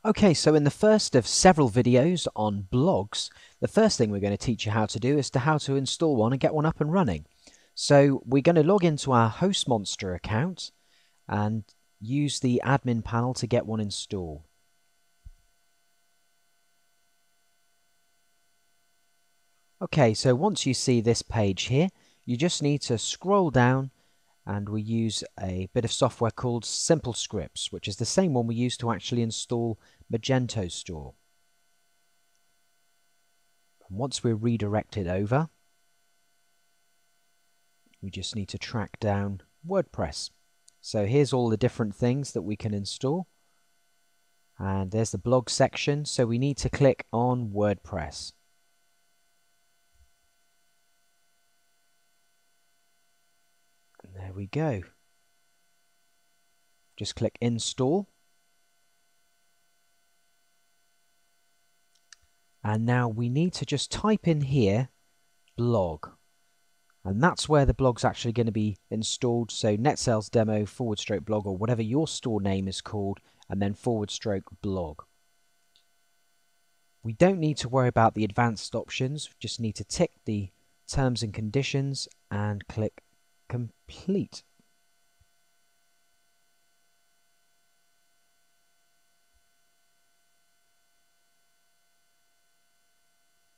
Okay, so in the first of several videos on blogs, the first thing we're going to teach you how to do is how to install one and get one up and running. So we're going to log into our HostMonster account and use the admin panel to get one installed. Okay, so once you see this page here, you just need to scroll down and we use a bit of software called Simple Scripts, which is the same one we use to actually install Magento Store. And once we're redirected over, we just need to track down WordPress. So here's all the different things that we can install. And there's the blog section, so we need to click on WordPress. And there we go. Just click install. And now we need to just type in here blog. And that's where the blog's actually going to be installed. So netsalesdemo/blog, or whatever your store name is called, and then /blog. We don't need to worry about the advanced options. We just need to tick the terms and conditions and click complete.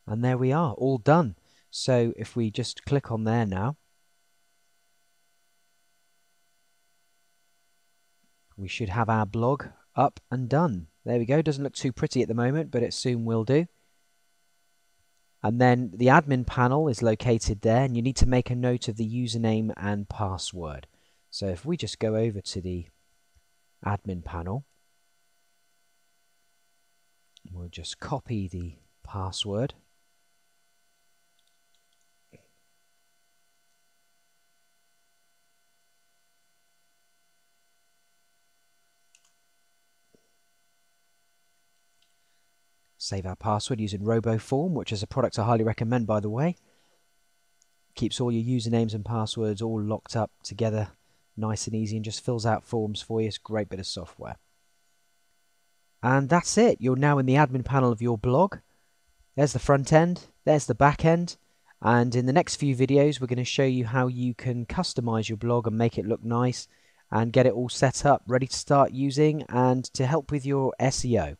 And there we are, all done. So if we just click on there now, we should have our blog up and done. There we go. Doesn't look too pretty at the moment, but it soon will do. And then the admin panel is located there, and you need to make a note of the username and password. So if we just go over to the admin panel, we'll just copy the password. Save our password using RoboForm, which is a product I highly recommend, by the way. Keeps all your usernames and passwords all locked up together nice and easy and just fills out forms for you. It's a great bit of software. And that's it. You're now in the admin panel of your blog. There's the front end, there's the back end, and in the next few videos we're going to show you how you can customize your blog and make it look nice and get it all set up, ready to start using and to help with your SEO.